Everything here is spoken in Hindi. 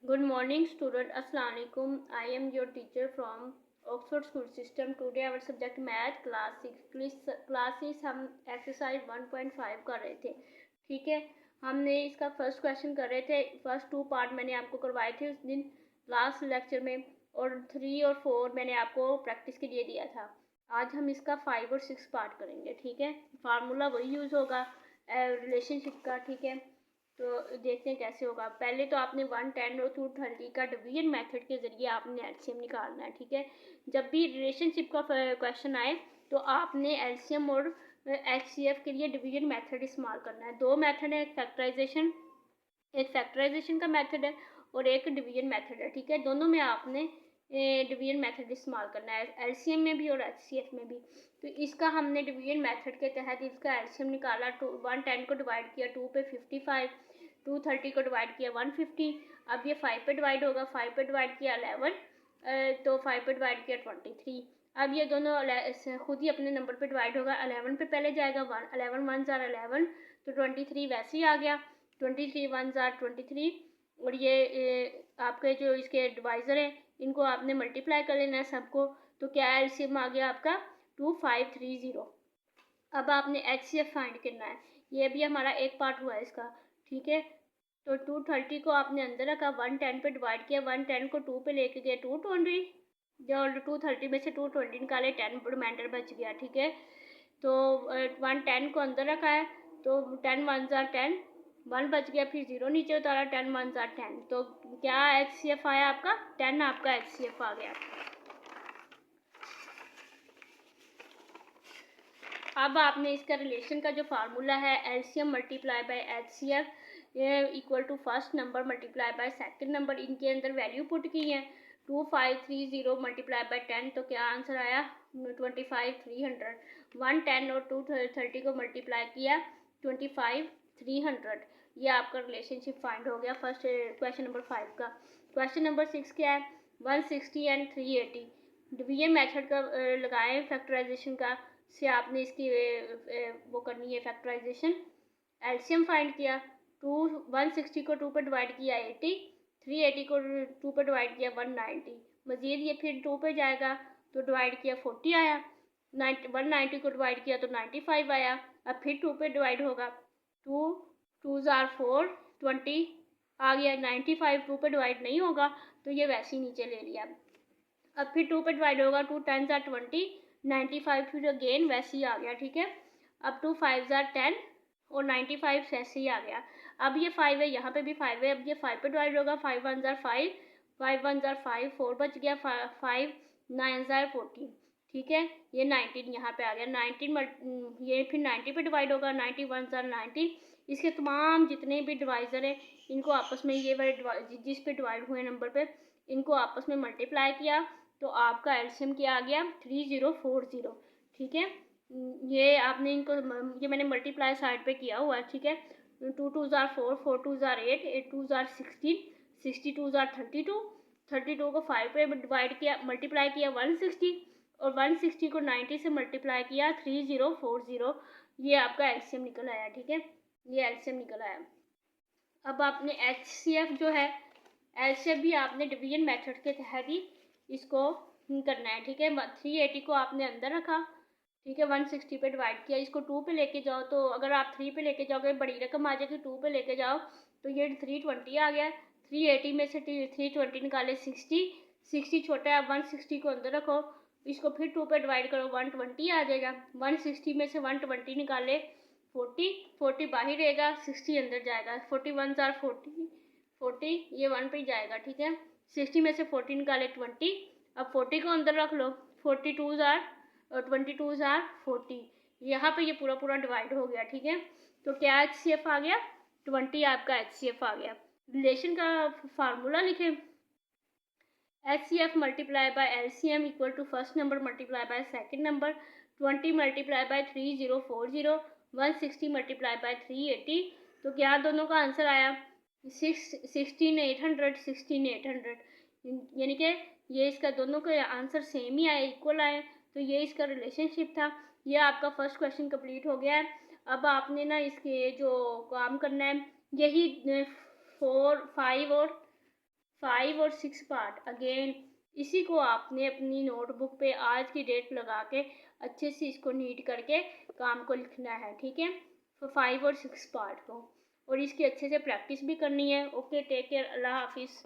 Good morning, student. Assalamu alaikum. I am your teacher from Oxford School System. Today our subject math class 6 classes हम एक्सरसाइज 1.5 कर रहे थे. ठीक है, हमने इसका फर्स्ट क्वेश्चन कर रहे थे. फर्स्ट 2 पार्ट मैंने आपको करवाए थे उस दिन लास्ट लेक्चर में, और 3 और 4 मैंने आपको प्रैक्टिस के लिए दिया था. आज हम इसका 5 और 6 पार्ट करेंगे. ठीक है, फार्मूला वही यूज़ होगा रिलेशनशिप का. ठीक है, तो देखते हैं कैसे होगा. पहले तो आपने 110 और 230 का डिवीजन मेथड के ज़रिए आपने एलसीएम निकालना है. ठीक है, जब भी रिलेशनशिप का क्वेश्चन आए तो आपने एलसीएम और एचसीएफ के लिए डिवीजन मेथड इस्तेमाल करना है. 2 मेथड है, एक फैक्टराइजेशन का मेथड है और एक डिवीजन मेथड है. ठीक है, दोनों में आपने डिवीजन मेथड इस्तेमाल करना है, एलसीएम में भी और एचसीएफ में भी. तो इसका हमने डिवीजन मेथड के तहत इसका एलसीएम निकाला. 110 को डिवाइड किया 2 पे 55, 230 को डिवाइड किया 150. अब ये 5 पे डिवाइड होगा, 5 पे डिवाइड किया 11, तो 5 पे डिवाइड किया 23. अब ये दोनों खुद ही अपने नंबर पे डिवाइड होगा. 11 पे पहले जाएगा 11 1 ज़ार 11, तो 23 वैसे ही आ गया. 23 1 ज़ार 23, और ये आपके जो इसके डिवाइज़र हैं इनको आपने मल्टीप्लाई कर लेना है सबको. तो क्या एलसीएम आ गया आपका 2530. अब आपने एचसीएफ फाइंड करना है. ये भी हमारा एक पार्ट हुआ है इसका. ठीक है, तो 230 को आपने अंदर रखा, 110 पे डिवाइड किया, 110 को 2 पे लेके गए 220, जो 230 में से 220 निकाले 10 रिमाइंडर बच गया. ठीक है, तो 110 को अंदर रखा है, तो 10 1 ज़ार 10, 1 बच गया, फिर 0 नीचे उतारा, 10 1 ज़ार 10. तो क्या एचसीएफ आया आपका 10, आपका एचसीएफ आ गया. अब आपने इसका रिलेशन का जो फार्मूला है LCM multiply by HCF equal to first number multiply by second number, इनके अंदर वैल्यू पुट की है. 2530 मल्टीप्लाई बाय 10, तो क्या आंसर आया 25300. 110 और 230 को मल्टीप्लाई किया 25300. ये आपका रिलेशनशिप फाइंड हो गया फर्स्ट क्वेश्चन नंबर 5 का. क्वेश्चन नंबर 6 क्या है, 160 एंड 380. डिवीजन मेथड का लगाएं फैक्टराइजेशन का से आपने इसकी वो करनी है फैक्टराइजेशन. एलसीएम फाइंड किया, 160 को 2 पर डिवाइड किया 80, 380 को 2 पर डिवाइड किया 190. मज़ीद ये फिर 2 पे जाएगा तो डिवाइड किया 40 आया, 190 को डिवाइड किया तो 95 आया. अब फिर 2 पे डिवाइड होगा, 2 2 ज़ार 4 20 आ गया. 95 2 पे डिवाइड नहीं होगा तो ये वैसे ही नीचे ले लिया. अब फिर 2 पे डिवाइड होगा, 2 10 ज़ार 20, 95 फिर अगेन वैसे ही आ गया. ठीक है, अब 2 5 ज़ार 10 और 95 वैसे ही आ गया. अब ये 5 है, यहाँ पे भी 5 है. अब ये 5 पे डिवाइड होगा, 5 1 ज़ार 5, 5 1 ज़ार 5, 4 बच गया, 5 9 ज़ार 14. ठीक है, ये 19 यहाँ पे आ गया. 19 ये फिर 90 पे डिवाइड होगा, 91 ज़ार 90. इसके तमाम जितने भी डिवाइज़र हैं इनको आपस में ये वाले जिस पे डिवाइड हुए नंबर पे इनको आपस में मल्टीप्लाई किया, तो आपका एलसीएम क्या आ गया 3040. ठीक है, ये आपने इनको ये मैंने मल्टीप्लाई साइड पे किया हुआ है. ठीक है, 2 2 ज़ार 4, 4 2 ज़ार 8, 8 2 ज़ार 16, 62 ज़ार 32, 32 को 5 पे डिवाइड किया मल्टीप्लाई किया 160, और 160 को 90 से मल्टीप्लाई किया 3040. ये आपका एलसीएम निकल आया. ठीक है, ये एलसीएम निकल आया. अब आपने एचसीएफ जो है एचसीएफ भी आपने डिवीजन मेथड के तहत ही इसको करना है. ठीक है, 380 को आपने अंदर रखा. ठीक है, 160 पे डिवाइड किया, इसको 2 पे लेके जाओ, तो अगर आप 3 पे लेके जाओगे बड़ी रकम आ जाएगी. 2 पे लेके जाओ तो ये 320 आ गया. 380 में से 320 निकाले 60, 60 छोटा है. 160 को अंदर रखो, इसको फिर 2 पे डिवाइड करो 120 आ जाएगा. 160 में से 120 निकाले 40, 40 बाहर रहेगा, 60 अंदर जाएगा. 41 ज़ार 40, ये 1 पे जाएगा. ठीक है, 60 में से 40 निकाले 20, अब 40 को अंदर रख लो, 42 ज़ार और 22 ज़ार 40. यहाँ पे ये पूरा पूरा डिवाइड हो गया. ठीक है, तो क्या एचसीएफ आ गया 20, आपका एचसीएफ आ गया. रिलेशन का फार्मूला लिखें, HCF multiply by LCM equal to first number multiply by second number. 20 multiply by 3040, 160 multiply by 380. तो क्या दोनों का आंसर आया 16,800, 16,800. यानी कि ये इसका दोनों के आंसर सेम ही आए, इक्वल आए. तो ये इसका रिलेशनशिप था. ये आपका फर्स्ट क्वेश्चन कंप्लीट हो गया है. अब आपने ना इसके जो काम करना है यही 4 5 और 5 और 6 पार्ट अगेन इसी को आपने अपनी नोटबुक पे आज की डेट लगा के अच्छे से इसको नीट करके काम को लिखना है, ठीक है। 5 और 6 पार्ट को, और इसकी अच्छे से प्रैक्टिस भी करनी है। ओके, टेक केयर, अल्लाह हाफिज़।